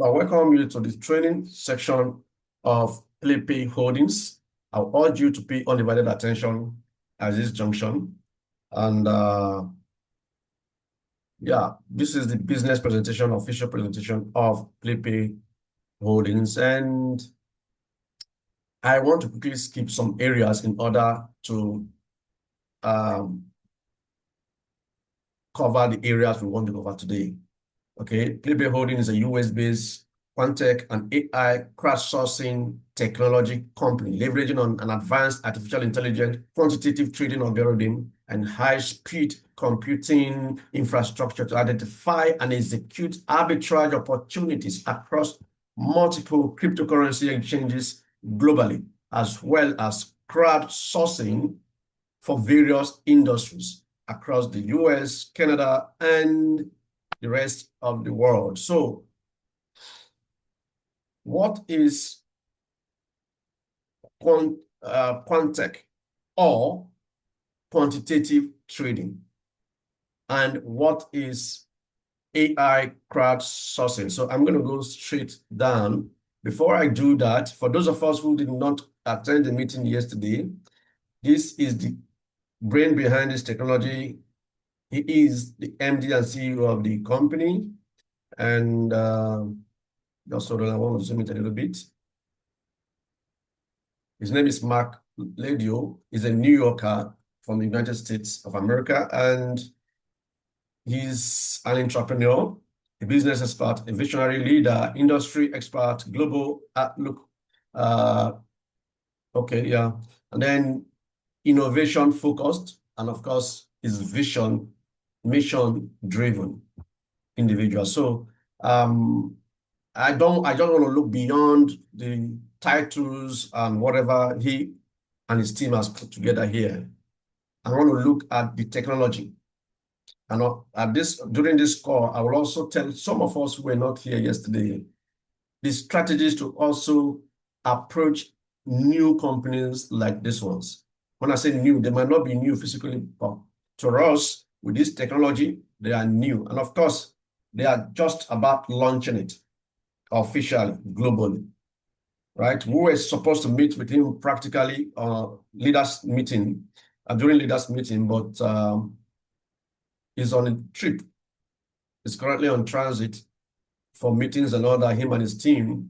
I welcome you to the training section of Pay Holdings. I urge you to pay undivided attention at this junction. And yeah, this is the business presentation, official presentation of Pay Holdings. And I want to quickly skip some areas in order to cover the areas we want to cover today. Okay, Pay Holdings is a US-based Quant-Tech and AI crowdsourcing technology company, leveraging on an advanced artificial intelligence, quantitative trading algorithm, and high-speed computing infrastructure to identify and execute arbitrage opportunities across multiple cryptocurrency exchanges globally, as well as crowdsourcing for various industries across the US, Canada, and the rest of the world. So, what is Quant-Tech or quantitative trading? And what is AI crowdsourcing? So I'm going to go straight down. Before I do that, for those of us who did not attend the meeting yesterday, this is the brain behind this technology. He is the MD and CEO of the company. And just hold on, I want to zoom it a little bit. His name is Mark Ledio. He's a New Yorker from the United States of America, and he's an entrepreneur, a business expert, a visionary leader, industry expert, global outlook. And then innovation focused, and of course, his vision, mission driven individual. So I don't want to look beyond the titles and whatever he and his team has put together here. I want to look at the technology. And during this call, I will also tell some of us who were not here yesterday the strategies to also approach new companies like this ones. When I say new, they might not be new physically, but to us, with this technology, they are new. And of course, they are just about launching it officially, globally, right? We were supposed to meet with him practically leaders meeting, during leaders meeting, but he's on a trip. He's currently on transit for meetings and all that, him and his team,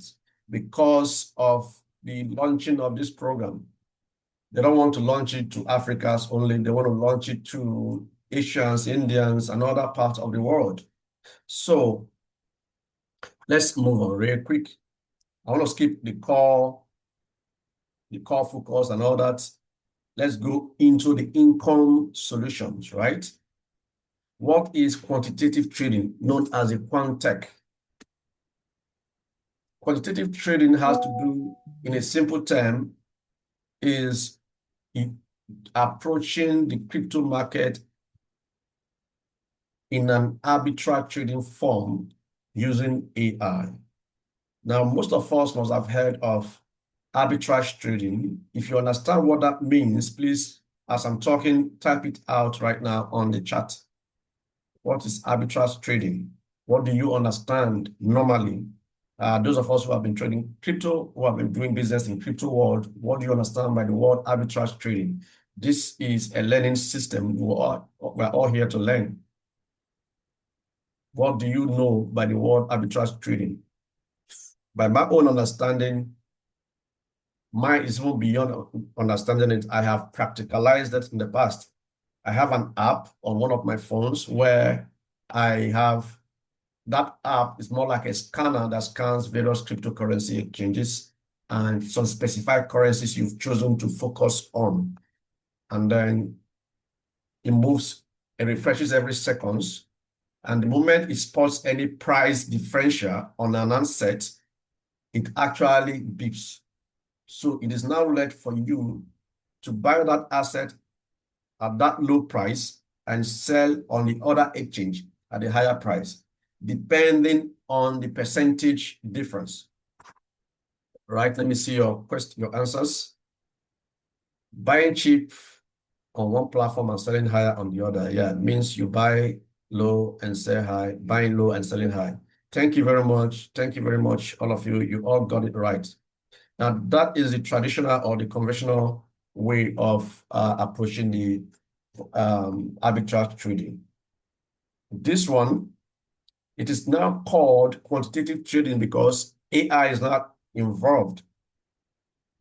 because of the launching of this program. They don't want to launch it to Africans only. They want to launch it to Asians, Indians, and other parts of the world. So let's move on real quick. I want to skip the core focus and all that. Let's go into the income solutions, right? What is quantitative trading, known as a Quant-Tech? Quantitative trading has to do, in a simple term, is approaching the crypto market in an arbitrage trading form using AI. Now, most of us must have heard of arbitrage trading. If you understand what that means, please, as I'm talking, type it out right now on the chat. What is arbitrage trading? What do you understand normally? Those of us who have been trading crypto, who have been doing business in crypto world, what do you understand by the word arbitrage trading? This is a learning system. We're all here to learn. What do you know by the word arbitrage trading? By my own understanding, mine is even beyond understanding it. I have practicalized it in the past. I have an app on one of my phones where I have, that app is more like a scanner that scans various cryptocurrency exchanges and some specified currencies you've chosen to focus on. And then it moves, it refreshes every seconds. And the moment it spots any price differential on an asset, it actually beeps. So it is now left for you to buy that asset at that low price and sell on the other exchange at a higher price, depending on the percentage difference. Right? Let me see your answers. Buying cheap on one platform and selling higher on the other. Yeah, it means you buy low and sell high, buying low and selling high. Thank you very much. Thank you very much, all of you. You all got it right. Now, that is the traditional or the conventional way of approaching the arbitrage trading. This one, it is now called quantitative trading because AI is not involved.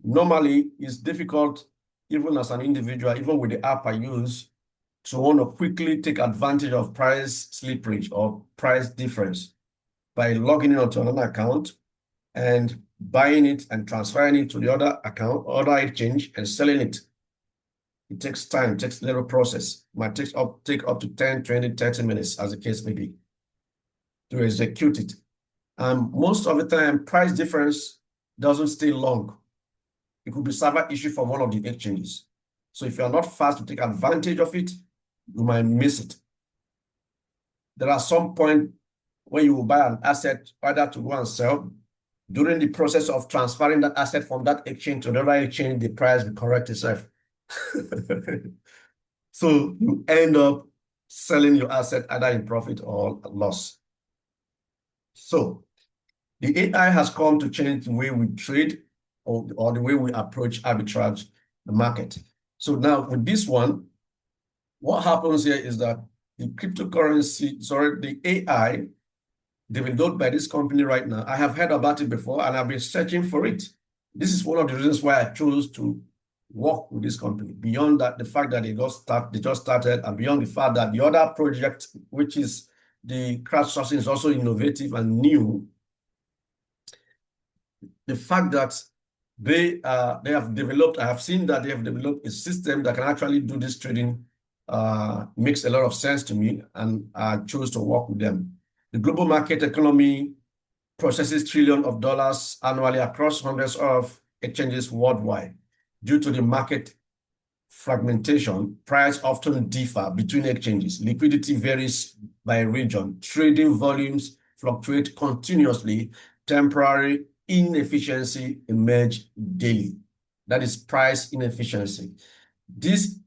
Normally, it's difficult, even as an individual, even with the app I use, to want to quickly take advantage of price slippage or price difference by logging in onto another account and buying it and transferring it to the other account, other exchange, and selling it. It takes time, it takes a little process. It might take up to 10, 20, 30 minutes, as the case may be, to execute it. Most of the time, price difference doesn't stay long. It could be server issue from one of the exchanges. So if you're not fast to take advantage of it, you might miss it. There are some point when you will buy an asset, either to go and sell. During the process of transferring that asset from that exchange to the other exchange, the price will correct itself. So you end up selling your asset either in profit or loss. So the AI has come to change the way we trade or the way we approach arbitrage the market. So now with this one, what happens here is that the the AI developed by this company right now, I have heard about it before and I've been searching for it. This is one of the reasons why I chose to work with this company. Beyond that, the fact that they just started, and beyond the fact that the other project, which is the crowdsourcing, is also innovative and new. The fact that they have developed, I have seen that they have developed a system that can actually do this trading makes a lot of sense to me, and I chose to work with them. The global market economy processes trillions of dollars annually across hundreds of exchanges worldwide. Due to the market fragmentation, prices often differ between exchanges. Liquidity varies by region. Trading volumes fluctuate continuously. Temporary inefficiency emerge daily. That is price inefficiency. These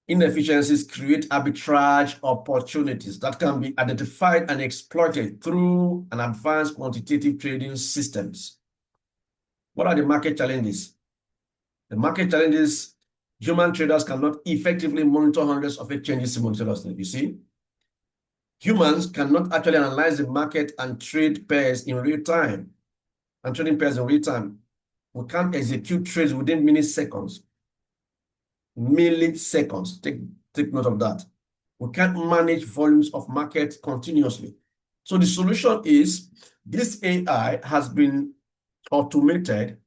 inefficiencies create arbitrage opportunities that can be identified and exploited through an advanced quantitative trading systems. What are the market challenges? The market challenges: human traders cannot effectively monitor hundreds of exchanges simultaneously. You see, humans cannot actually analyze the market and trade pairs in real time. And trading pairs in real time, we can't execute trades within milliseconds. Milliseconds. Take note of that. We can't manage volumes of market continuously. So the solution is this AI has been automated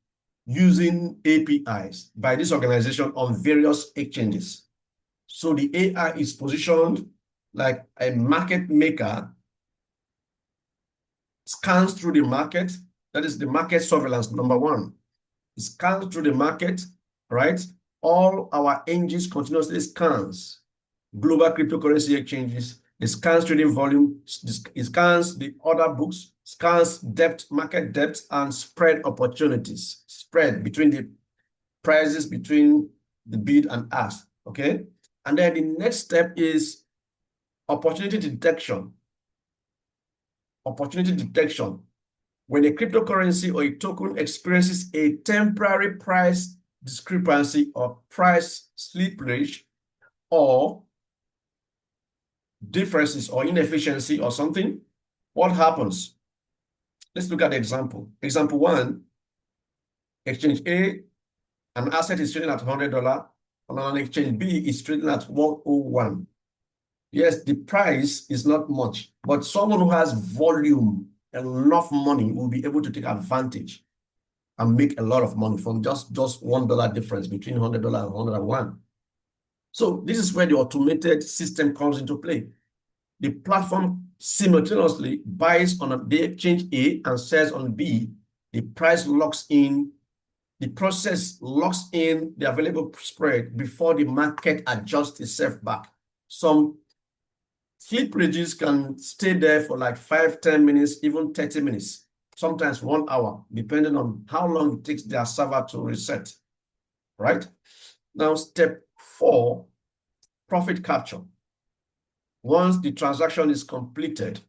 using APIs by this organization on various exchanges. So the AI is positioned like a market maker, scans through the market. That is the market surveillance, number one. It scans through the market, right? All our engines continuously scans global cryptocurrency exchanges. It scans trading volume, it scans the order books, scans depth, market depth, and spread opportunities, spread between the prices between the bid and ask, okay? And then the next step is opportunity detection. Opportunity detection. When a cryptocurrency or a token experiences a temporary price discrepancy or price slippage or differences or inefficiency or something, what happens? Let's look at the example. Example one, exchange A, an asset is trading at $100, and on exchange B is trading at 101. Yes, the price is not much, but someone who has volume, enough money, will be able to take advantage and make a lot of money from just $1 difference between $100 and 101. So this is where the automated system comes into play. The platform simultaneously buys on the exchange A and sells on B. The price locks in, the process locks in the available spread before the market adjusts itself back. Some slippages can stay there for like 5, 10 minutes, even 30 minutes, sometimes 1 hour, depending on how long it takes their server to reset, right? Now, step 4, profit capture. Once the transaction is completed,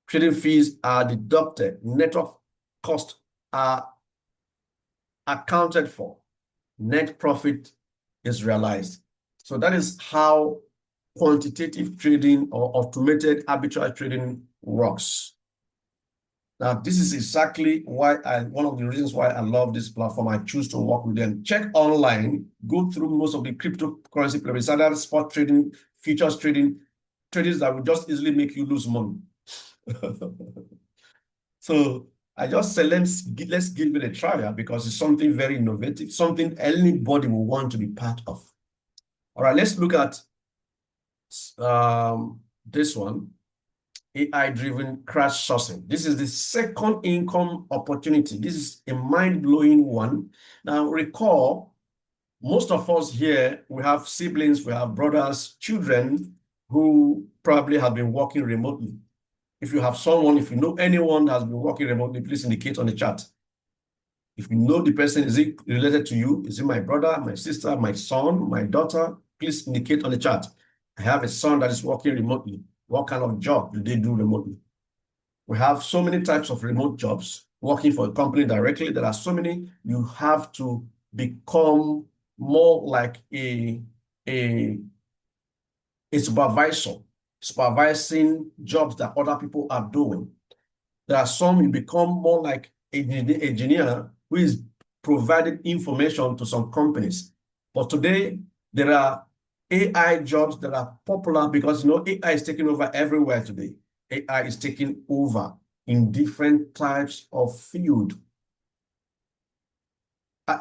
Trading fees are deducted. Network costs are accounted for. Net profit is realized. So that is how quantitative trading or automated arbitrage trading works. Now, this is exactly why one of the reasons why I love this platform. I choose to work with them. Check online, go through most of the cryptocurrency players, either spot trading, futures trading, tradings that will just easily make you lose money. So I just said, let's give it a try because it's something very innovative, something anybody will want to be part of. All right, let's look at this one. AI-driven crowdsourcing. This is the second income opportunity. This is a mind-blowing one. Now, recall, most of us here, we have siblings, we have brothers, children who probably have been working remotely. If you have someone, if you know anyone that has been working remotely, please indicate on the chat. If you know the person, is it related to you? Is it my brother, my sister, my son, my daughter? Please indicate on the chat. I have a son that is working remotely. What kind of job do they do remotely? We have so many types of remote jobs. Working for a company directly, there are so many. You have to become more like a supervisor, supervising jobs that other people are doing. There are some you become more like an engineer who is providing information to some companies. But today, there are AI jobs that are popular because AI is taking over everywhere today. AI is taking over in different types of field.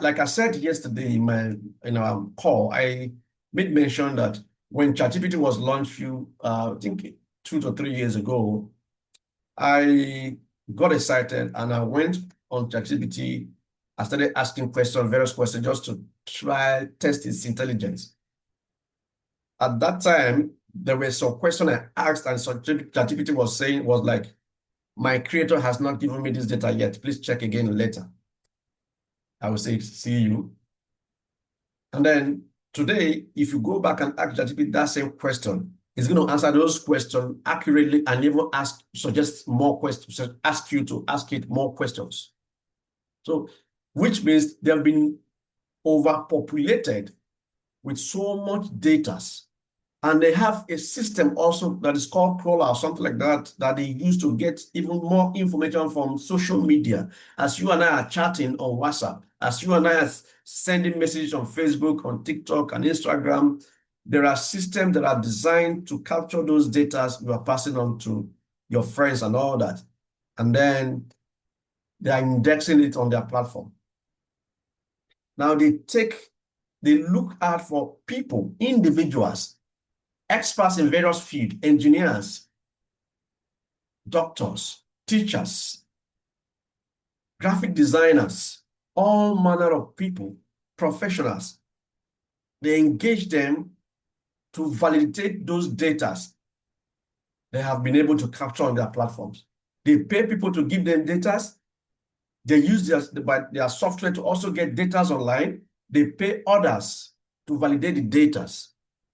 Like I said yesterday in our call, I made mention that when ChatGPT was launched I think 2 to 3 years ago, I got excited and I went on ChatGPT. I started asking various questions, just to try test its intelligence. At that time, there were some questions I asked, and so ChatGPT was saying, was like, my creator has not given me this data yet. Please check again later. I will say, see you. And then today, if you go back and ask ChatGPT that same question, it's going to answer those questions accurately and even suggest more questions, ask you to ask it more questions. So, which means they have been overpopulated with so much data. And they have a system also that is called Crawler or something like that, that they use to get even more information from social media. As you and I are chatting on WhatsApp, as you and I are sending messages on Facebook, on TikTok, and Instagram, there are systems that are designed to capture those data you are passing on to your friends and all that. And then they are indexing it on their platform. Now they look out for people, individuals, experts in various fields, engineers, doctors, teachers, graphic designers, all manner of people, professionals. They engage them to validate those data they have been able to capture on their platforms. They pay people to give them data. They use their software to also get data online. They pay others to validate the data.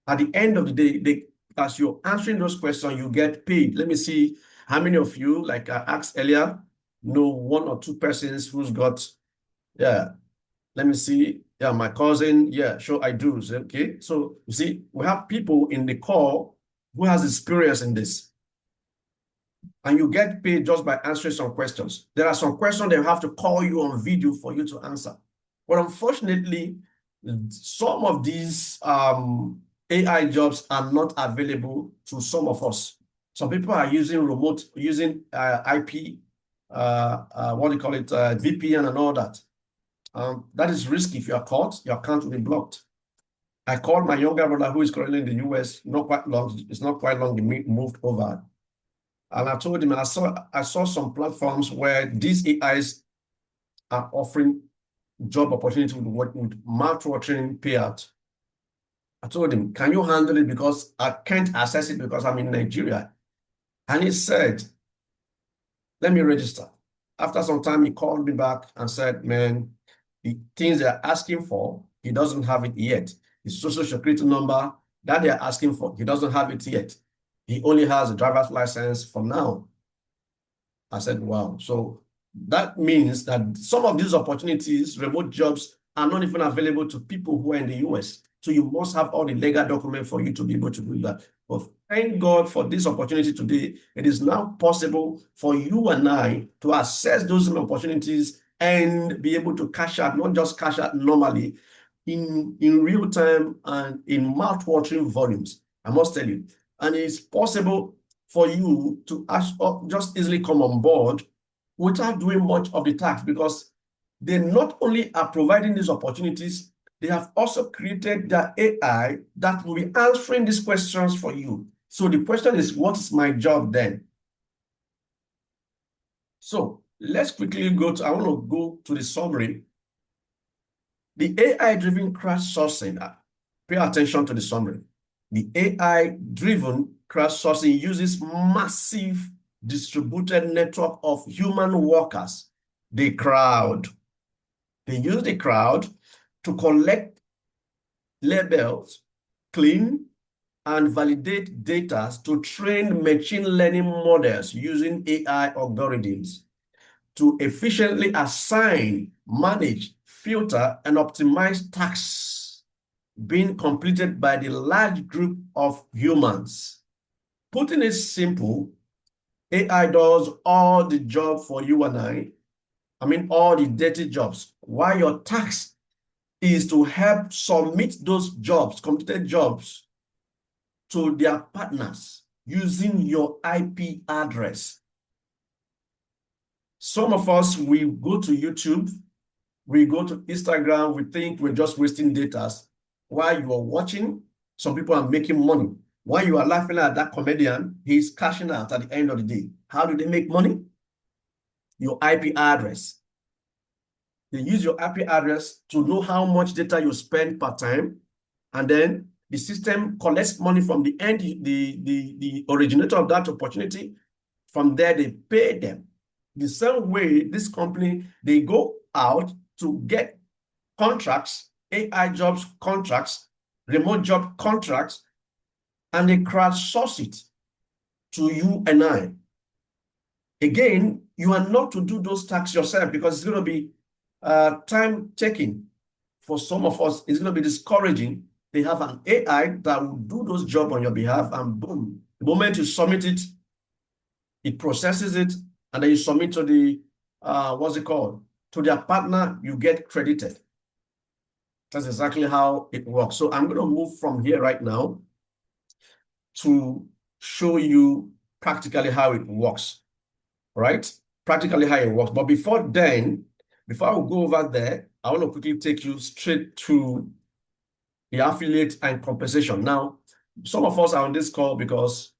At the end of the day, as you're answering those questions, you get paid. Let me see how many of you, like I asked earlier, know one or two persons who's got, yeah, let me see. Yeah, my cousin, yeah, sure I do. Okay, so you see, we have people in the call who has experience in this. And you get paid just by answering some questions. There are some questions they have to call you on video for you to answer. But unfortunately, some of these AI jobs are not available to some of us. Some people are using IP, what do you call it, VPN and all that. That is risky. If you are caught, your account will be blocked. I called my younger brother who is currently in the US, not quite long, it's not quite long, he moved over. And I told him, I saw some platforms where these AIs are offering job opportunity with mouth-watering payout. I told him, can you handle it? Because I can't access it because I'm in Nigeria. And he said, let me register. After some time, he called me back and said, man, the things they're asking for, he doesn't have it yet. His social security number that they're asking for, he doesn't have it yet. He only has a driver's license for now. I said, wow. So that means that some of these opportunities, remote jobs, are not even available to people who are in the US. So you must have all the legal documents for you to be able to do that. But thank God for this opportunity today. It is now possible for you and I to access those opportunities and be able to cash out, not just cash out normally, in real time and in mouth-watering volumes. I must tell you. And it's possible for you to just easily come on board without doing much of the tax, because they not only are providing these opportunities, they have also created the AI that will be answering these questions for you. So the question is, what is my job then? So let's quickly I want to go to the summary. The AI-driven crowdsourcing, pay attention to the summary. The AI-driven crowdsourcing uses massive distributed network of human workers, the crowd. They use the crowd to collect labels, clean, and validate data to train machine learning models using AI algorithms to efficiently assign, manage, filter, and optimize tasks being completed by the large group of humans. Putting it simple, AI does all the job for you and I mean all the dirty jobs, while your task is to help submit those jobs, completed jobs, to their partners using your IP address. Some of us, we go to YouTube, we go to Instagram, we think we're just wasting data. While you are watching, some people are making money. While you are laughing at that comedian, he's cashing out at the end of the day. How do they make money? Your IP address. They use your IP address to know how much data you spend per time, and then the system collects money from the end, the originator of that opportunity. From there, they pay them. The same way, this company, they go out to get contracts, AI jobs contracts, remote job contracts, and they crowdsource it to you and I. Again, you are not to do those tasks yourself, because it's going to be time taking. For some of us, it's going to be discouraging. They have an AI that will do those jobs on your behalf, and boom, the moment you submit it, it processes it, and then you submit to the, what's it called? To their partner, you get credited. That's exactly how it works. So I'm going to move from here right now to show you practically how it works, right? Practically how it works. But before then, before I go over there, I want to quickly take you straight to the affiliate and compensation. Now, some of us are on this call because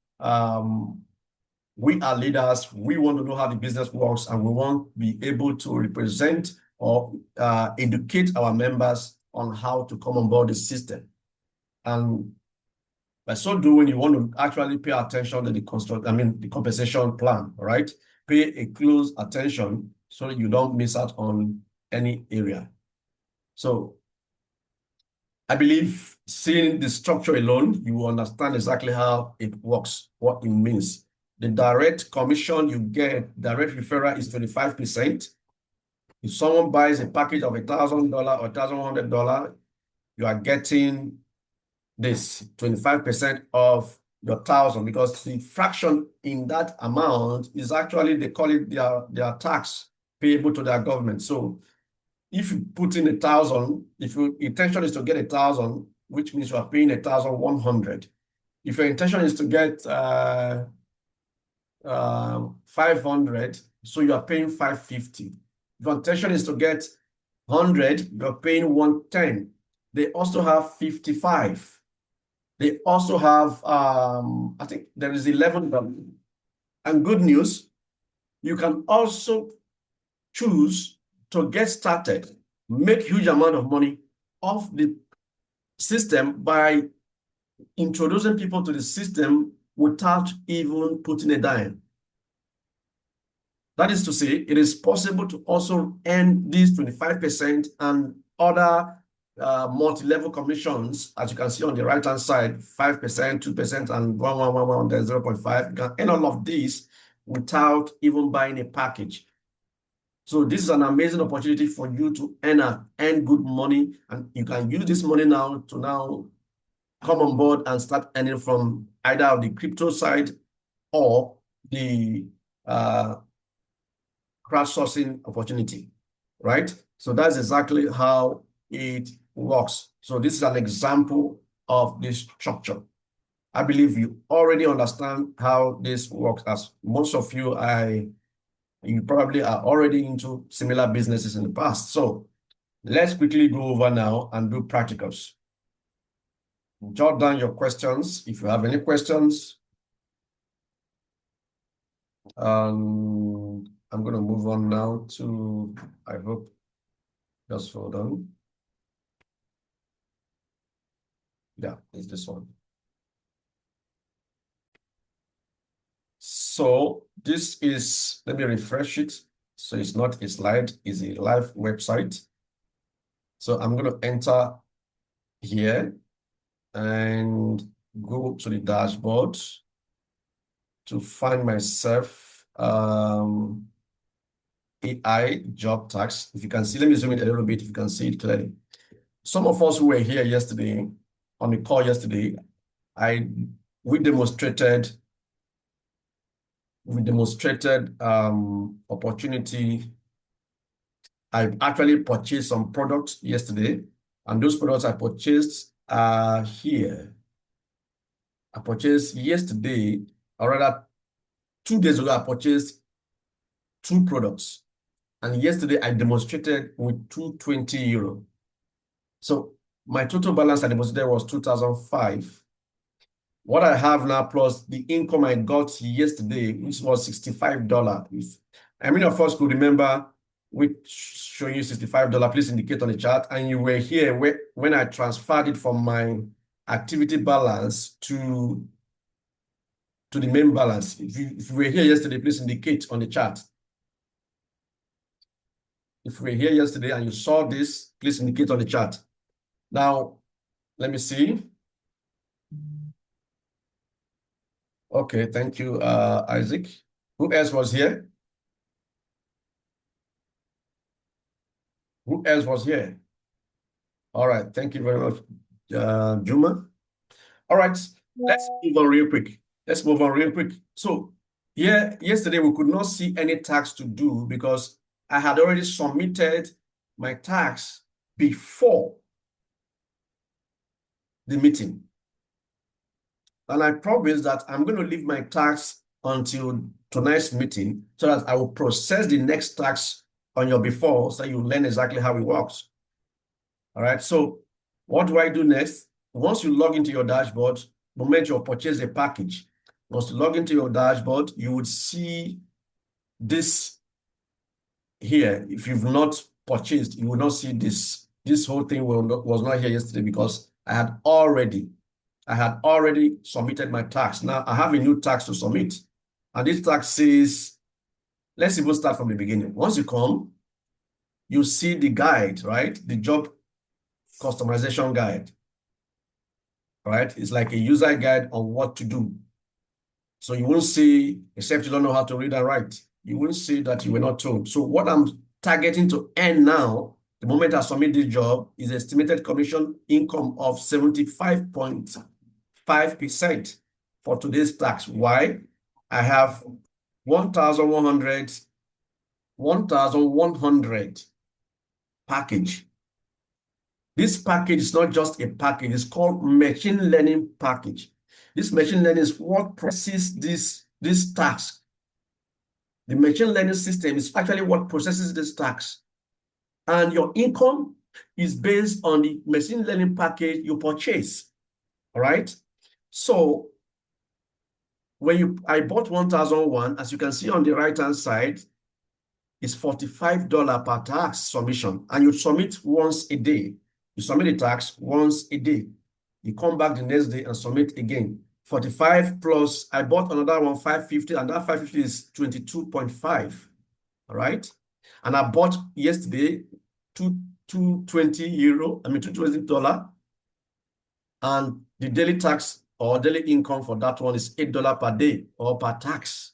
we are leaders. We want to know how the business works, and we want to be able to represent or educate our members on how to come on board the system. And by so doing, you want to actually pay attention to the compensation plan, right? Pay a close attention so that you don't miss out on any area. So I believe seeing the structure alone, you will understand exactly how it works, what it means. The direct commission you get, direct referral, is 25%. If someone buys a package of $1,000 or $1,100, you are getting this 25% of your 1,000, because the fraction in that amount is actually, they call it their tax payable to their government. So if you put in 1,000, if your intention is to get 1,000, which means you are paying 1,100. If your intention is to get 500, so you are paying 550. If your intention is to get 100, you're paying 110. They also have 55. They also have, I think there is 11. And good news, you can also choose to get started, make huge amount of money off the system by introducing people to the system without even putting a dime. That is to say, it is possible to also earn these 25% and other multi-level commissions, as you can see on the right-hand side, 5%, 2%, and 1, there's 0.5. You can earn all of these without even buying a package. So this is an amazing opportunity for you to earn good money, and you can use this money now to come on board and start earning from either the crypto side or the crowdsourcing opportunity, right? So that's exactly how it works. So this is an example of this structure. I believe you already understand how this works, as most of you, you probably are already into similar businesses in the past. So let's quickly go over now and do practicals. Jot down your questions if you have any questions. I'm going to move on now to, I hope, just hold on. Yeah, it's this one. So this is, let me refresh it. So it's not a slide, it's a live website. So I'm going to enter here and go to the dashboard to find myself AI job tax. If you can see, let me zoom in a little bit if you can see it clearly. Some of us who were here yesterday, on the call yesterday, we demonstrated opportunity. I actually purchased some products yesterday, and those products I purchased are here. I purchased yesterday, or rather 2 days ago, I purchased 2 products. And yesterday I demonstrated with 220 euro. So my total balance I demonstrated was 2005. What I have now plus the income I got yesterday, which was $65. If many of us could remember which showing you $65, please indicate on the chart. And you were here when I transferred it from my activity balance to the main balance. If you were here yesterday, please indicate on the chart. If you were here yesterday and you saw this, please indicate on the chart. Now, let me see. Okay, thank you, Isaac. Who else was here? Who else was here? All right, thank you very much, Juma. All right, let's move on real quick. So, yeah, yesterday we could not see any tax to do because I had already submitted my tax before the meeting. And I promise that I'm going to leave my tax until tonight's meeting so that I will process the next tax on your before so you learn exactly how it works. All right, so what do I do next? Once you log into your dashboard, the moment you purchase a package, once you log into your dashboard, you would see this here. If you've not purchased, you will not see this. This whole thing was not here yesterday because I had already submitted my tax. Now I have a new tax to submit. And this tax says, let's even start from the beginning. Once you come, you see the guide, right? The job customization guide, right? It's like a user guide on what to do. So you won't see, except you don't know how to read and write, you won't see that you were not told. So what I'm targeting to earn now, the moment I submit this job, is estimated commission income of 75.5% for today's tax. Why? I have 1,100 package. This package is not just a package, it's called machine learning package. This machine learning is what processes this task. The machine learning system is actually what processes this task. And your income is based on the machine learning package you purchase. All right. So when I bought 1,001, as you can see on the right-hand side, it's $45 per tax submission. And you submit once a day. You submit the tax once a day. You come back the next day and submit again. 45 plus, I bought another one, 550, and that 550 is 22.5. All right. And I bought yesterday 220 euro, $220. And the daily tax or daily income for that one is $8 per day or per tax.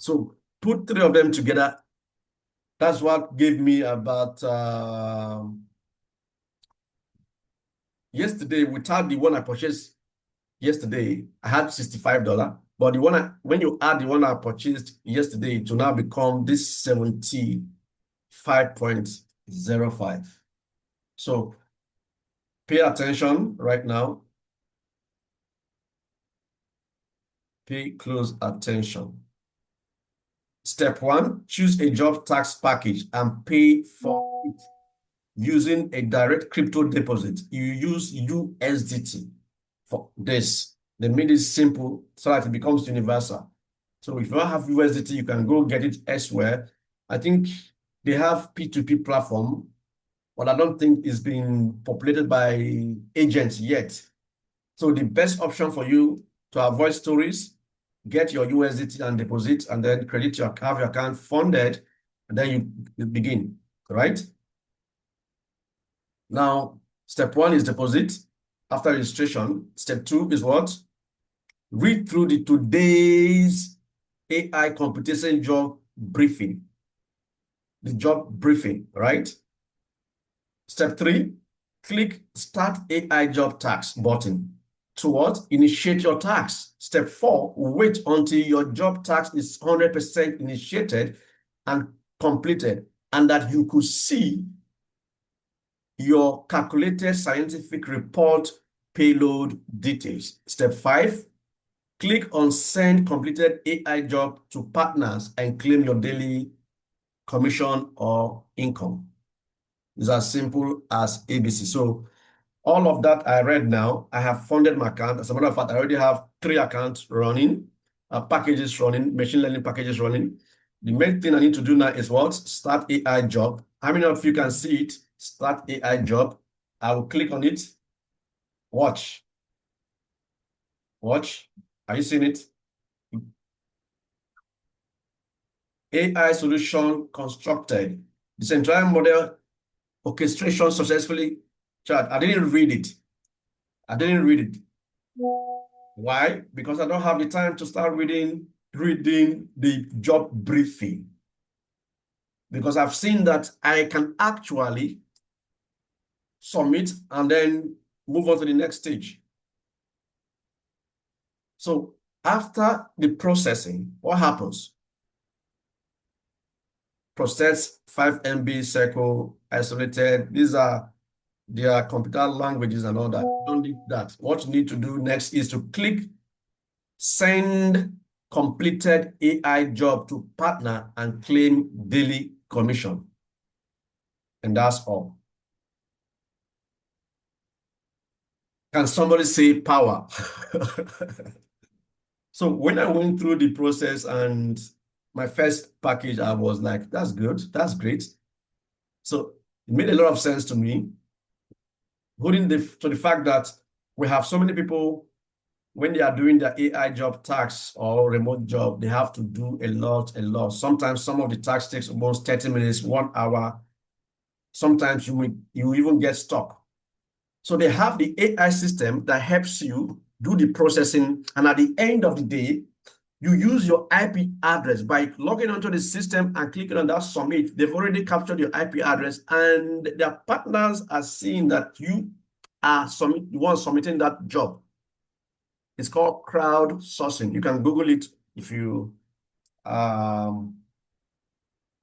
So put three of them together. That's what gave me about yesterday, without the one I purchased yesterday, I had $65. But the one when you add the one I purchased yesterday, it will now become this 75.05. So pay attention right now. Pay close attention. Step one, choose a job tax package and pay for it using a direct crypto deposit. You use USDT for this. They made it simple so that it becomes universal. So if you don't have USDT, you can go get it elsewhere. I think they have P2P platform, but I don't think it's been populated by agents yet. So the best option for you to avoid stories, get your USDT and deposit, and then have your account funded, and then you begin, right? Now, step one is deposit after registration. Step two is what? Read through the today's AI competition job briefing. The job briefing, right? Step three, click Start AI Job Tax button. To what? Initiate your tax. Step four, wait until your job tax is 100% initiated and completed, and that you could see your calculated scientific report payload details. Step five, click on Send Completed AI Job to Partners and claim your daily commission or income. It's as simple as ABC. So all of that I read now, I have funded my account. As a matter of fact, I already have 3 accounts running, packages running, machine learning packages running. The main thing I need to do now is what? Start AI job. How many of you can see it? Start AI job. I will click on it. Watch. Watch. Are you seeing it? AI solution constructed. Decentralized model orchestration successfully. Chart. I didn't read it. I didn't read it. Why? Because I don't have the time to start reading the job briefing. Because I've seen that I can actually submit and then move on to the next stage. So after the processing, what happens? Process 5 MB circle isolated. These are their computer languages and all that. Don't need that. What you need to do next is to click Send Completed AI Job to Partner and claim daily commission. And that's all. Can somebody say power? So when I went through the process and my first package, I was like, that's good, that's great. So it made a lot of sense to me, holding to the fact that we have so many people, when they are doing their AI job tax or remote job, they have to do a lot. Sometimes some of the tax takes almost 30 minutes, 1 hour. Sometimes you even get stuck. So they have the AI system that helps you do the processing. And at the end of the day, you use your IP address by logging onto the system and clicking on that submit. They've already captured your IP address, and their partners are seeing that you are the one submitting that job. It's called crowdsourcing. You can Google it if you AI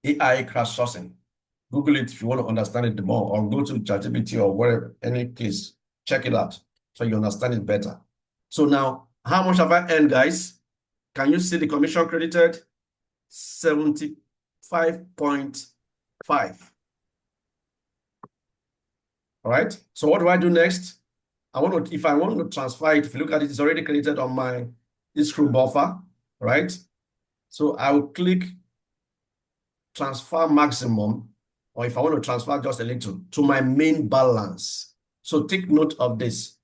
crowdsourcing. Google it if you want to understand it more, or go to ChatGPT or wherever, any place. Check it out so you understand it better. So now, how much have I earned, guys? Can you see the commission credited? 75.5. All right. So what do I do next? If I want to transfer it, if you look at it, it's already credited on my escrow buffer, right? So I will click transfer maximum, or if I want to transfer just a little, to my main balance. So take note of this.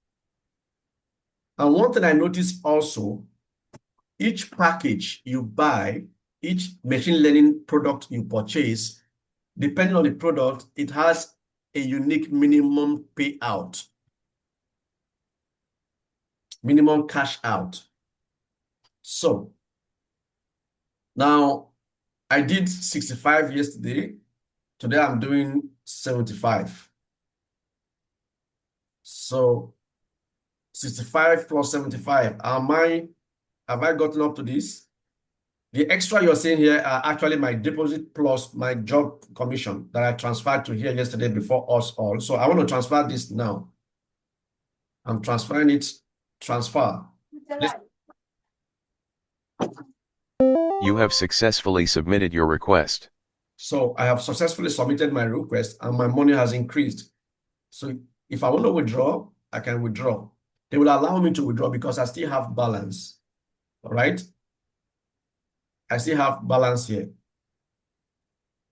And one thing I noticed also, each package you buy, each machine learning product you purchase, depending on the product, it has a unique minimum payout, minimum cash out. So Now, I did 65 yesterday. Today I'm doing 75. So 65 plus 75. Have I gotten up to this? The extra you're seeing here are actually my deposit plus my job commission that I transferred to here yesterday before us all. So I want to transfer this now. I'm transferring it. Transfer. You have successfully submitted your request. So I have successfully submitted my request and my money has increased. So if I want to withdraw, I can withdraw. They will allow me to withdraw because I still have balance. All right. I still have balance here.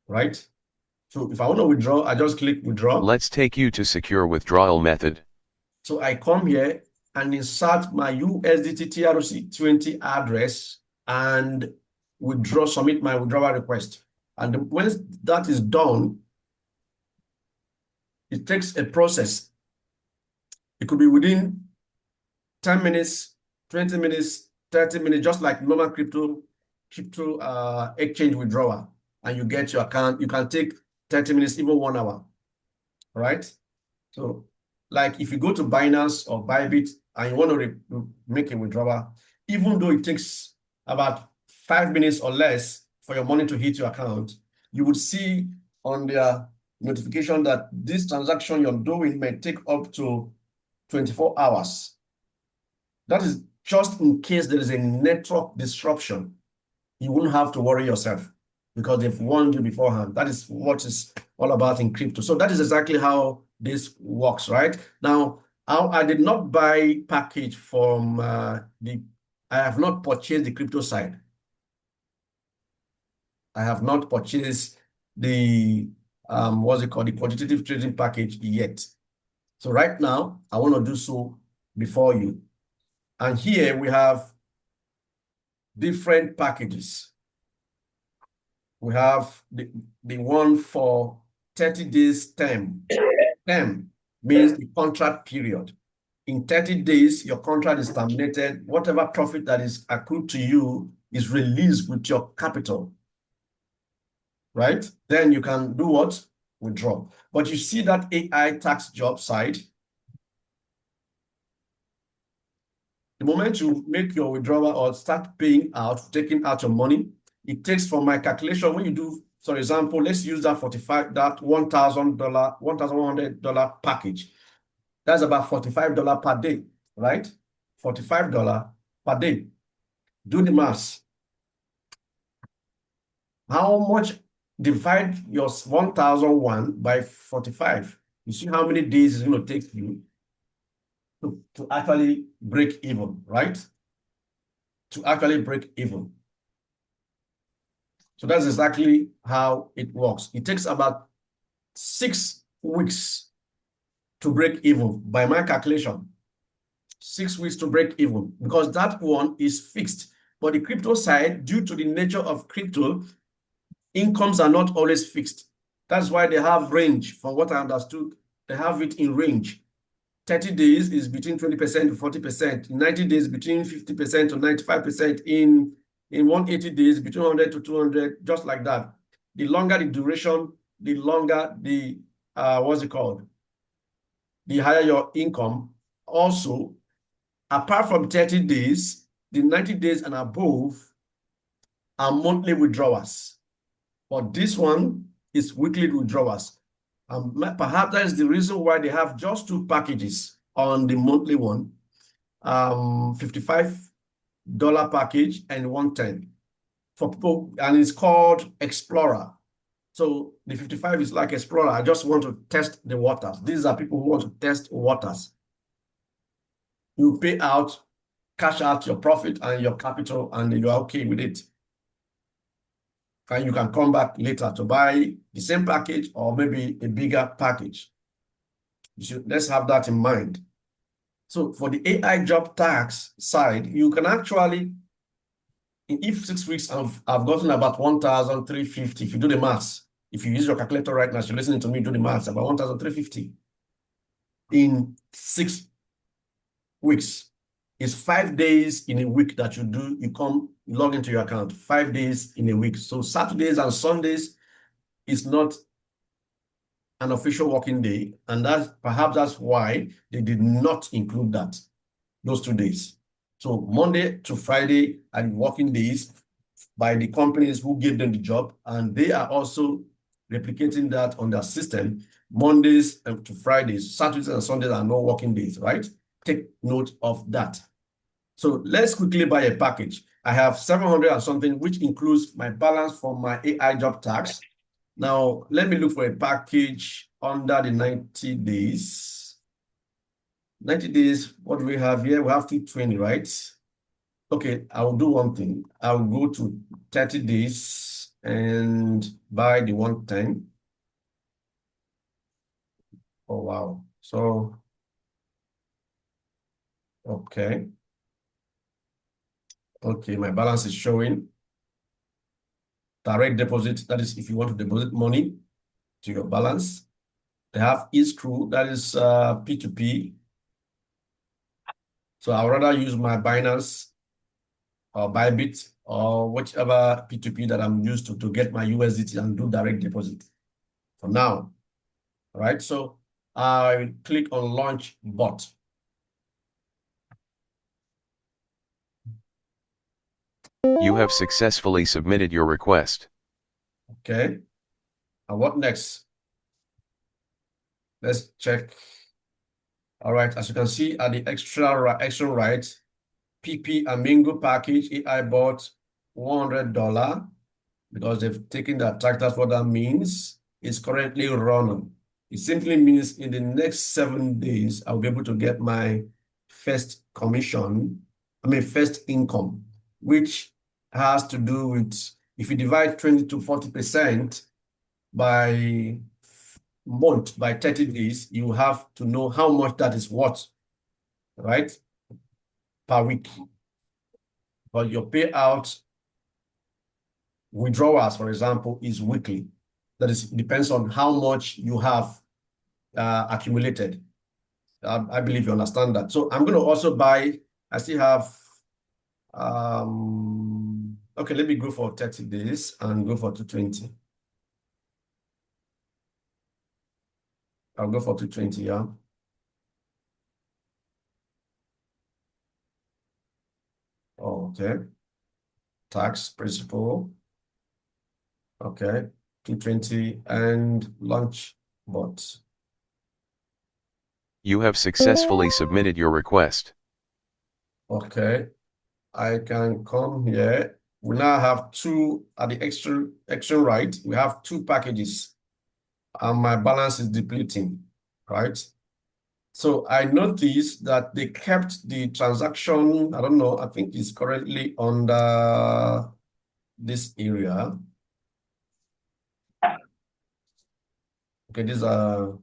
Right. So if I want to withdraw, I just click withdraw. Let's take you to secure withdrawal method. So I come here and insert my USDT TRC20 address and submit my withdrawal request. And when that is done, it takes a process. It could be within 10 minutes, 20 minutes, 30 minutes, just like normal crypto exchange withdrawal. And you get your account. You can take 30 minutes, even 1 hour. Right? So, like if you go to Binance or Bybit and you want to make a withdrawal, even though it takes about 5 minutes or less for your money to hit your account, you would see on their notification that this transaction you're doing may take up to 24 hours. That is just in case there is a network disruption. You wouldn't have to worry yourself because they've warned you beforehand. That is what is all about in crypto. So that is exactly how this works, right? Now, I did not buy package from I have not purchased the crypto side. I have not purchased the, what's it called, the quantitative trading package yet. So right now, I want to do so before you. And here we have different packages. We have the one for 30 days term. Term means the contract period. In 30 days, your contract is terminated. Whatever profit that is accrued to you is released with your capital. Right? Then you can do what? Withdraw. But you see that AI tax job side. The moment you make your withdrawal or start paying out, taking out your money, it takes from my calculation when you do, for example, let's use that $1,100 $1,100 package. That's about $45 per day, right? $45 per day. Do the math. How much? Divide your 1,001 by 45. You see how many days it's going to take you to actually break even, right? To actually break even. So that's exactly how it works. It takes about 6 weeks to break even by my calculation. 6 weeks to break even because that one is fixed. But the crypto side, due to the nature of crypto, incomes are not always fixed. That's why they have range. From what I understood, they have it in range. 30 days is between 20% to 40%. In 90 days, between 50% to 95%. In 180 days, between 100 to 200, just like that. The longer the duration, the longer the, what's it called? The higher your income. Also, apart from 30 days, the 90 days and above are monthly withdrawals. But this one is weekly withdrawals. Perhaps that is the reason why they have just 2 packages on the monthly one, $55 package and 110 for people, and it's called Explorer. So the 55 is like Explorer. I just want to test the waters. These are people who want to test waters. You pay out, cash out your profit and your capital, and you are okay with it. And you can come back later to buy the same package or maybe a bigger package. Let's have that in mind. So for the AI job tax side, you can actually, if 6 weeks, I've gotten about 1,350. If you do the maths, if you use your calculator right now, so you're listening to me do the maths, about 1,350 in 6 weeks. It's 5 days in a week that you come log into your account 5 days in a week. So Saturdays and Sundays is not an official working day, and perhaps that's why they did not include those 2 days. So Monday to Friday are working days by the companies who gave them the job, and they are also replicating that on their system. Mondays to Fridays, Saturdays and Sundays are not working days, right? Take note of that. So let's quickly buy a package. I have 700 and something, which includes my balance for my AI job tax. Now, let me look for a package under the 90 days. 90 days, what do we have here? We have 220, right? Okay, I'll do one thing. I'll go to 30 days and buy the 110. Oh, wow. So, okay. Okay, my balance is showing. Direct deposit, that is if you want to deposit money to your balance. They have escrow, that is P2P. So I'd rather use my Binance or Bybit or whichever P2P that I'm used to get my USDT and do direct deposit for now. All right, so I click on launch bot. You have successfully submitted your request. Okay, and what next? Let's check. All right, as you can see at the extra right, PP Amingo package, AI bought $100 because they've taken the attack. That's what that means. It's currently running. It simply means in the next 7 days, I'll be able to get my first first income, which has to do with if you divide 20 to 40% by month, by 30 days, you have to know how much that is worth, right? Per week. But your payout withdrawals, for example, is weekly. That is, depends on how much you have accumulated. I believe you understand that. So I'm going to also buy, I still have, okay, let me go for 30 days and go for 220. I'll go for 220, yeah. Okay. Tax principal. Okay. 220 and launch bot. You have successfully submitted your request. Okay. I can come here. We now have two at the extra right. We have two packages and my balance is depleting, right? So I noticed that they kept the transaction, I don't know, I think it's currently under this area. Okay, these are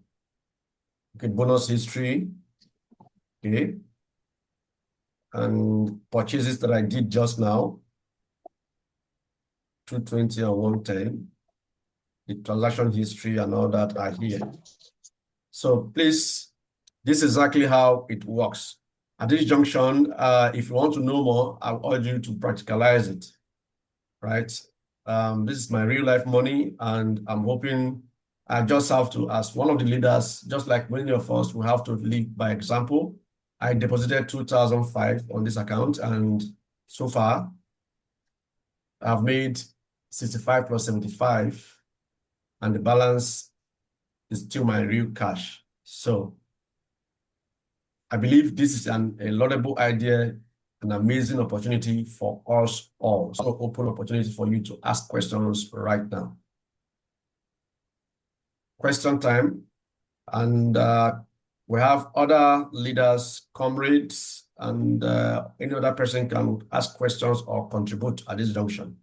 okay, bonus history, okay, and purchases that I did just now, 220 and 110. The transaction history and all that are here. So please, this is exactly how it works. At this junction, if you want to know more, I urge you to practicalize it, right? This is my real life money, and I'm hoping I just have to, as one of the leaders, just like many of us, we have to lead by example. I deposited 2005 on this account, and so far, I've made 65 plus 75, and the balance is still my real cash. So I believe this is a laudable idea, an amazing opportunity for us all. So open opportunity for you to ask questions right now. Question time. And we have other leaders, comrades, and any other person can ask questions or contribute at this junction.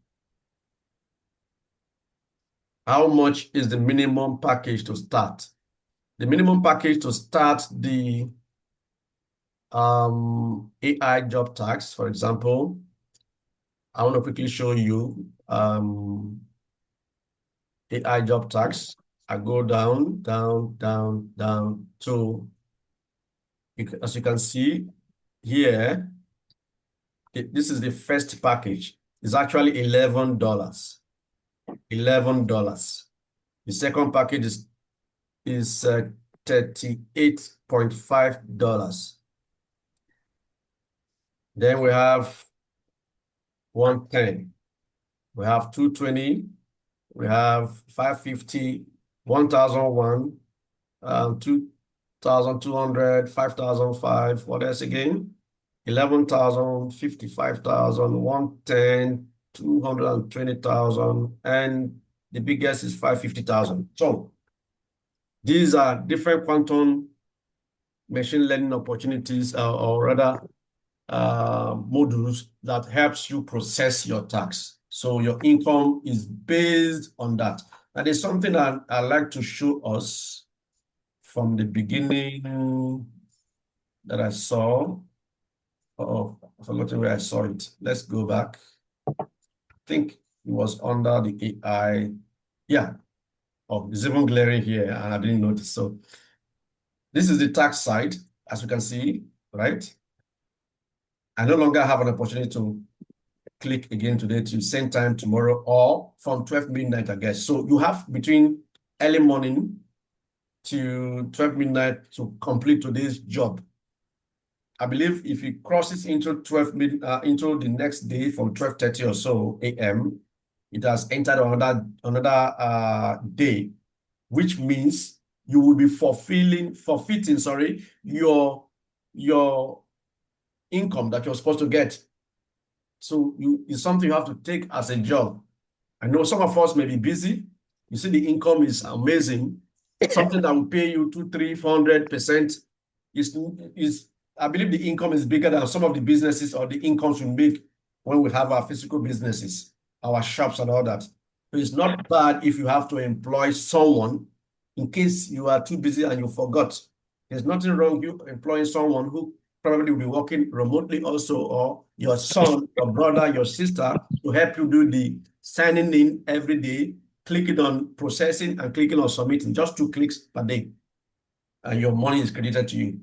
How much is the minimum package to start? The minimum package to start the AI job tax, for example, I want to quickly show you AI job tax. I go down, down, down, down to, as you can see here, this is the first package. It's actually $11. $11. The second package is $38.5. Then we have 110. We have 220. We have 550, 1001, 2,200, 5,005. What else again? 11,000, 55,000, 110, 220,000, and the biggest is 550,000. So these are different quantum machine learning opportunities, or rather modules that helps you process your tax. So your income is based on that. And it's something that I like to show us from the beginning that I saw. Oh, I forgot where I saw it. Let's go back. I think it was under the AI. Yeah. Oh, it's even glaring here, and I didn't notice. So this is the tax side, as you can see, right? I no longer have an opportunity to click again today to same time tomorrow or from 12 midnight, I guess. So you have between early morning to 12 midnight to complete today's job. I believe if it crosses into into the next day from 12:30 or so a.m., it has entered another day, which means you will be forfeiting, your income that you're supposed to get. So it's something you have to take as a job. I know some of us may be busy. You see, the income is amazing. Something that will pay you 200, 300, 400% is I believe the income is bigger than some of the businesses or the incomes we make when we have our physical businesses, our shops and all that. So it's not bad if you have to employ someone in case you are too busy and you forgot. There's nothing wrong you employing someone who probably will be working remotely also, or your son, your brother, your sister to help you do the signing in every day, clicking on processing and clicking on submitting, just 2 clicks per day, and your money is credited to you.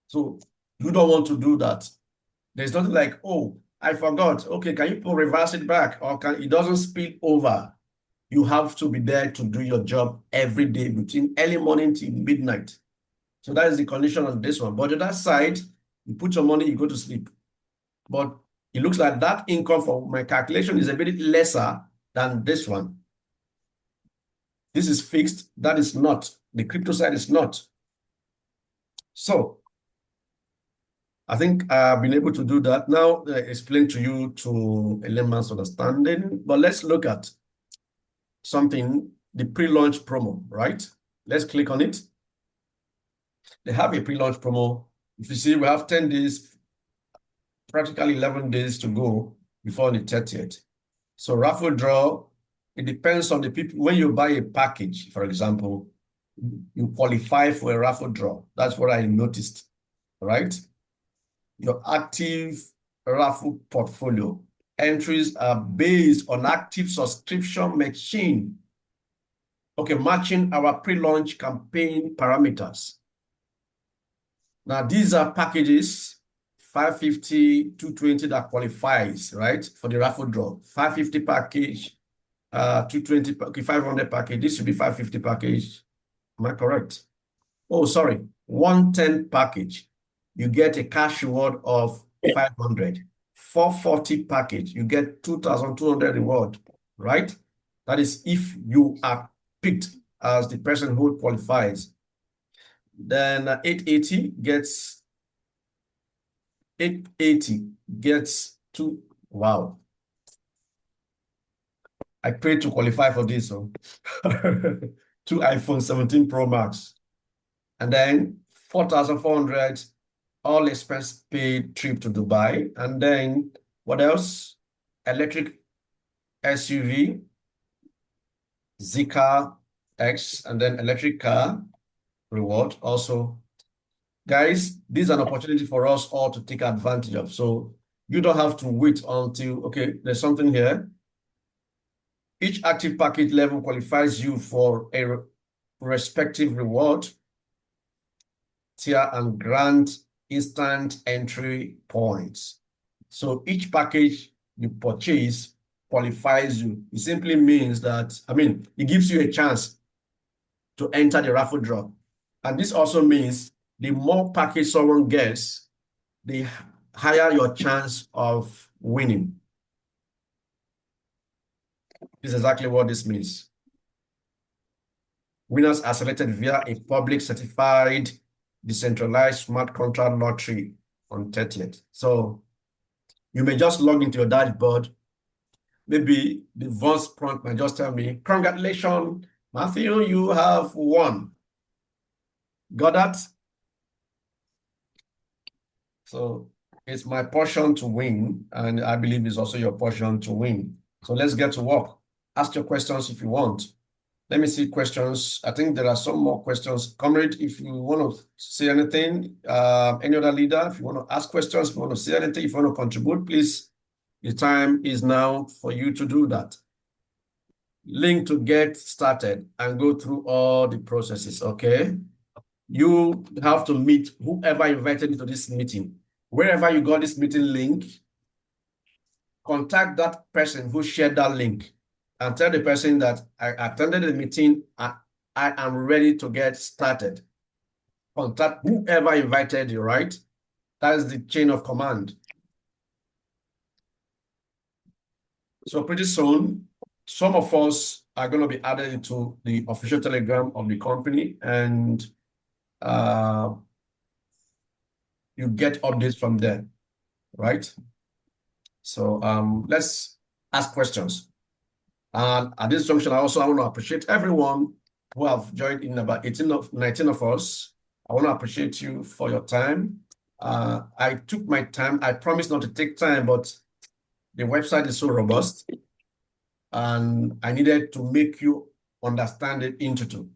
So you don't want to do that. There's nothing like, oh, I forgot. Okay, can you reverse it back? Or it doesn't spill over. You have to be there to do your job every day between early morning till midnight. So that is the condition on this one. But on that side, you put your money, you go to sleep. But it looks like that income for my calculation is a bit lesser than this one. This is fixed. That is not. The crypto side is not. So I think I've been able to do that. Now, explain to you to a layman's understanding. But let's look at something, the pre-launch promo, right? Let's click on it. They have a pre-launch promo. If you see, we have 10 days, practically 11 days to go before the 30th. So raffle draw, it depends on the people. When you buy a package, for example, you qualify for a raffle draw. That's what I noticed, right? Your active raffle portfolio entries are based on active subscription machine. Okay, matching our pre-launch campaign parameters. Now, these are packages, 550, 220 that qualifies, right, for the raffle draw. 550 package, 220, okay, 500 package. This should be 550 package. Am I correct? Oh, sorry, 110 package. You get a cash reward of 500. 440 package, you get 2,200 reward, right? That is if you are picked as the person who qualifies. Then 880 gets two. Wow. I paid to qualify for this. So 2 iPhone 17 Pro Max. And then 4,400 all expense paid trip to Dubai. And then what else? Electric SUV, Zika X, and then electric car reward also. Guys, this is an opportunity for us all to take advantage of. So you don't have to wait until, okay, there's something here. Each active package level qualifies you for a respective reward tier and grant instant entry points. So each package you purchase qualifies you. It simply means that, it gives you a chance to enter the raffle draw. And this also means the more package someone gets, the higher your chance of winning. This is exactly what this means. Winners are selected via a public certified decentralized smart contract lottery on 30th. So you may just log into your dashboard. Maybe the voice prompt might just tell me, congratulations, Matthew, you have won. Got that? So it's my portion to win, and I believe it's also your portion to win. So let's get to work. Ask your questions if you want. Let me see questions. I think there are some more questions. Comrade, if you want to say anything, any other leader, if you want to ask questions, if you want to say anything, if you want to contribute, please, the time is now for you to do that. Link to get started and go through all the processes, okay? You have to meet whoever invited you to this meeting. Wherever you got this meeting link, contact that person who shared that link and tell the person that I attended the meeting and I am ready to get started. Contact whoever invited you, right? That is the chain of command. So pretty soon, some of us are going to be added into the official Telegram of the company, and you get updates from there, right? So let's ask questions. And at this junction, I want to appreciate everyone who have joined in, about 19 of us. I want to appreciate you for your time. I took my time. I promised not to take time, but the website is so robust, and I needed to make you understand it into.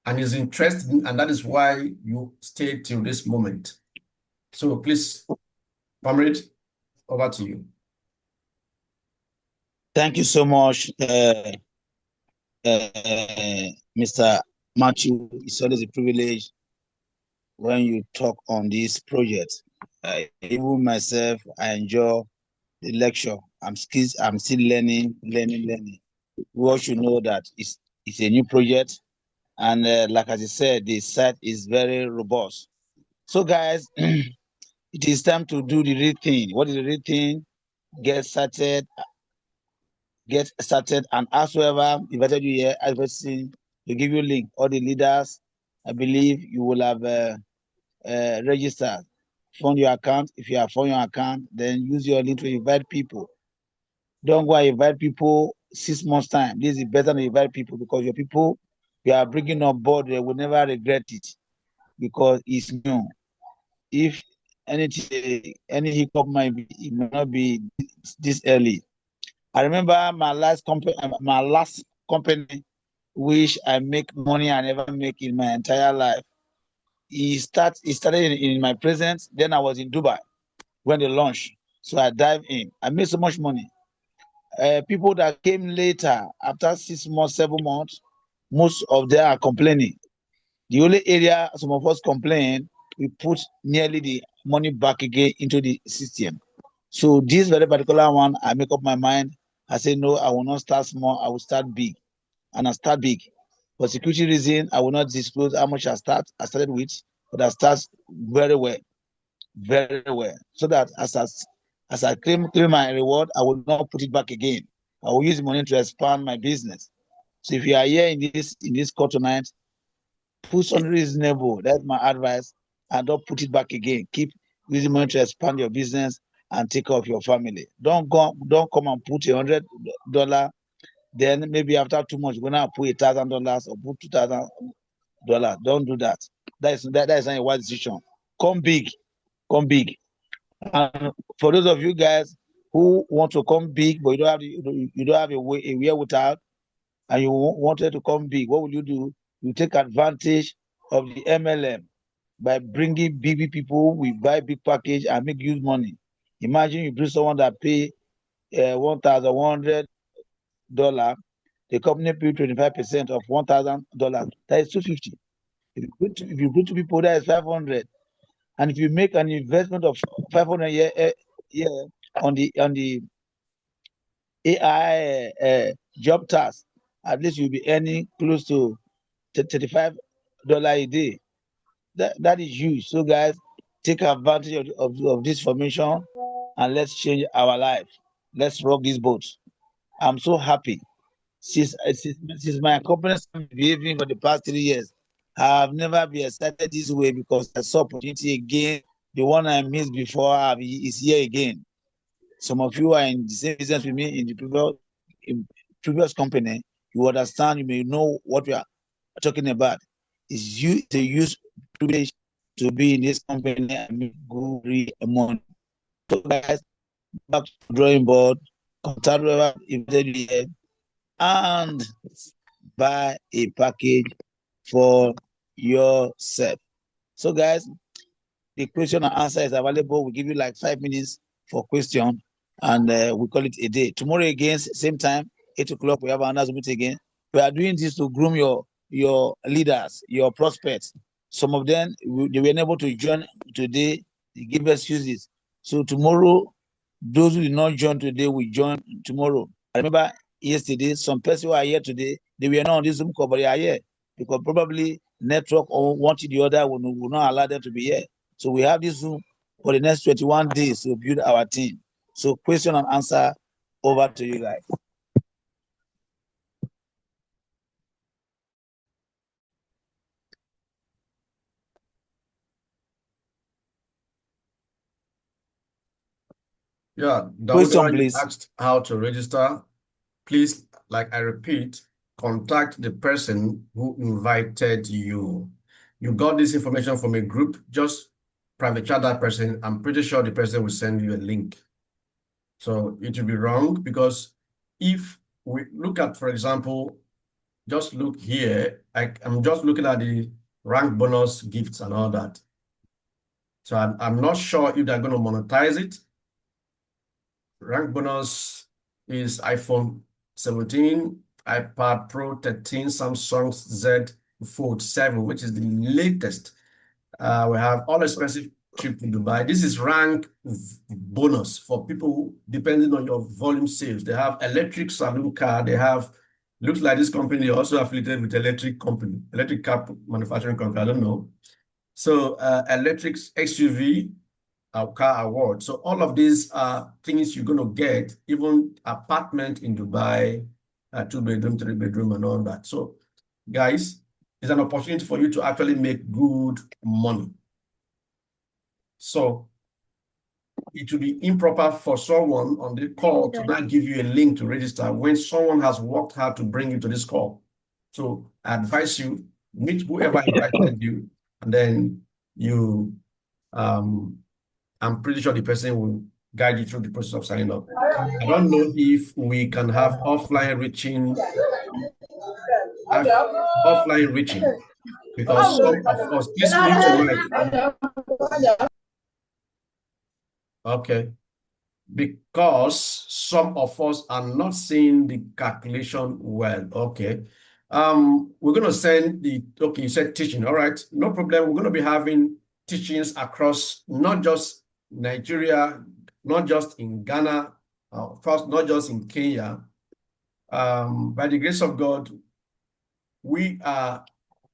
And it's interesting, and that is why you stayed till this moment. So please, comrade, over to you. Thank you so much, Mr. Matthew. It's always a privilege when you talk on this project. Even myself, I enjoy the lecture. I'm still learning. We all should know that it's a new project, and like as I said, the site is very robust. So, guys, it is time to do the real thing. What is the real thing? Get started, and ask whoever invited you here, everything to give you a link. All the leaders, I believe you will have registered. Fund your account. If you have fund your account, then use your link to invite people. Don't go and invite people 6 months time. This is better than invite people, because your people you are bringing on board, they will never regret it, because it's new. If any hiccup it might not be this early. I remember my last company, which I make money I never make in my entire life. It started in my presence. Then I was in Dubai when they launched. So I dived in. I made so much money. People that came later, after 6 months, 7 months, most of them are complaining. The only area some of us complain, we put nearly the money back again into the system. So this very particular one, I make up my mind. I say, no, I will not start small. I will start big. And I start big. For security reason, I will not disclose how much I started with, but I start very well, very well. So that as I claim my reward, I will not put it back again. I will use the money to expand my business. So if you are here in this call tonight, put something reasonable. That's my advice. And don't put it back again. Keep using money to expand your business and take care of your family. Don't come and put $100. Then maybe after 2 months, you're gonna put $1,000 or put $2,000. Don't do that. That is not a wise decision. Come big. And for those of you guys who want to come big, but you don't have a wherewithal, and you wanted to come big, what will you do? You take advantage of the MLM by bringing big people. We buy big package and make huge money. Imagine you bring someone that pay $1,100. The company pay 25% of $1,000. That is $250. If you bring two people, that is $500. And if you make an investment of $500 a year, on the AI job task, at least you'll be earning close to $35 a day. That is huge. So guys, take advantage of this formation and let's change our life. Let's rock this boat. I'm so happy. Since my company started behaving for the past 3 years, I've never been excited this way because I saw opportunity again. The one I missed before is here again. Some of you are in the same business with me in the previous company. You understand, you may know what we are talking about. It's you to use privilege to be in this company and make good real money. So guys, back to the drawing board, contact whoever invited you here and buy a package for yourself. So guys, the question and answer is available. We'll give you like 5 minutes for question and we call it a day. Tomorrow again, same time, 8 o'clock, we have another meeting again. We are doing this to groom your leaders, your prospects. Some of them, they were unable to join today. They give excuses. So tomorrow, those who did not join today will join tomorrow. I remember yesterday, some persons who are here today, they were not on this Zoom call, but they are here because probably network or one to the other will not allow them to be here. So we have this Zoom for the next 21 days to build our team. So question and answer, over to you guys. Yeah, Question, Dauda, you please. asked how to register. Please, like I repeat, contact the person who invited you. You got this information from a group, just private chat that person. I'm pretty sure the person will send you a link. So it will be wrong because if we look at, for example, just look here, I'm just looking at the rank bonus gifts and all that. So I'm not sure if they're going to monetize it. Rank bonus is iPhone 17, iPad Pro 13, Samsung Z Fold 7, which is the latest. We have all expensive trip to Dubai. This is rank bonus for people depending on your volume sales. They have electric saloon car. They have, looks like this company also affiliated with electric car manufacturing company. I don't know. So electric SUV, car award. So all of these are things you're going to get, even apartment in Dubai, 2-bedroom, 3-bedroom, and all that. So guys, it's an opportunity for you to actually make good money. So it will be improper for someone on the call to not give you a link to register when someone has worked hard to bring you to this call. So I advise you, meet whoever invited you, and then you, I'm pretty sure the person will guide you through the process of signing up. I don't know if we can have offline reaching, because some of us, please mute your mic. Okay. Because some of us are not seeing the calculation well. Okay. We're going to send okay, you said teaching. All right. No problem. We're going to be having teachings across not just Nigeria, not just in Ghana, of course, not just in Kenya. By the grace of God, we are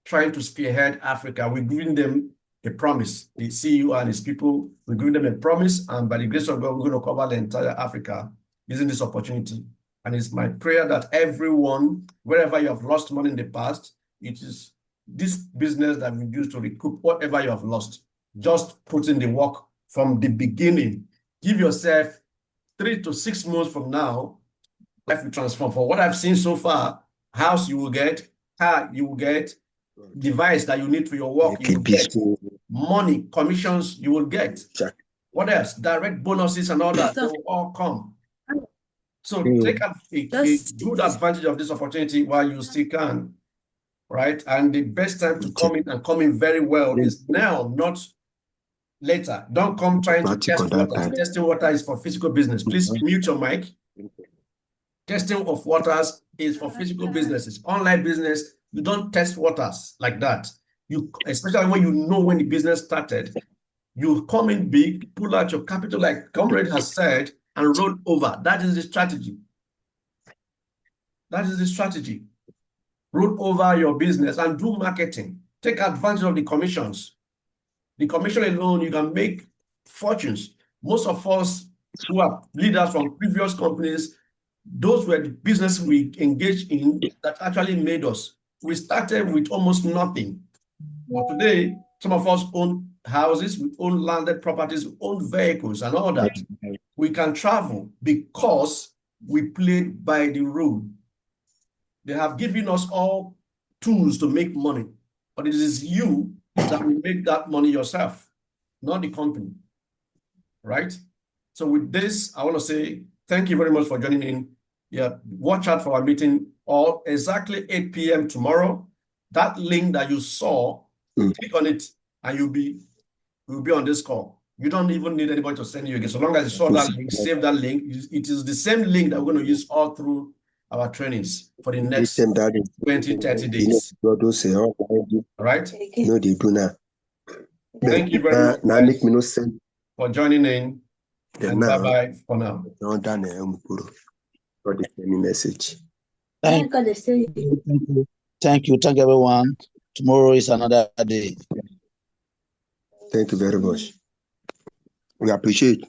trying to spearhead Africa. We're giving them a promise. The CEO and his people, we're giving them a promise, and by the grace of God, we're going to cover the entire Africa using this opportunity. And it's my prayer that everyone, wherever you have lost money in the past, it is this business that we use to recoup whatever you have lost. Just put in the work from the beginning. Give yourself 3 to 6 months from now, life will transform. For what I've seen so far, house you will get, car you will get, device that you need for your work, you will get. Money, commissions, you will get. What else? Direct bonuses and all that, they will all come. So take a good advantage of this opportunity while you still can, right? And the best time to come in and come in very well is now, not later. Don't come trying to test waters. Testing water is for physical business. Please mute your mic. Testing of waters is for physical businesses. Online business, you don't test waters like that. You, especially when you know when the business started, you come in big, pull out your capital, like Comrade has said, and roll over. That is the strategy. That is the strategy. Roll over your business and do marketing. Take advantage of the commissions. The commission alone, you can make fortunes. Most of us who are leaders from previous companies, those were the business we engaged in that actually made us. We started with almost nothing. But today, some of us own houses, we own landed properties, we own vehicles and all that. We can travel because we played by the rule. They have given us all tools to make money, but it is you that will make that money yourself, not the company, right? So with this, I want to say thank you very much for joining in. Yeah, watch out for our meeting all exactly 8 p.m. tomorrow. That link that you saw, click on it and you'll be on this call. You don't even need anybody to send you again. So long as you saw that link, save that link. It is the same link that we're going to use all through our trainings for the next 20, 30 days. All right? No, they do now. Thank you very much Make me no sense. for joining in. And bye-bye for now. No, done for the message. Thank you. Thank you, everyone. Tomorrow is another day. Thank you very much. We appreciate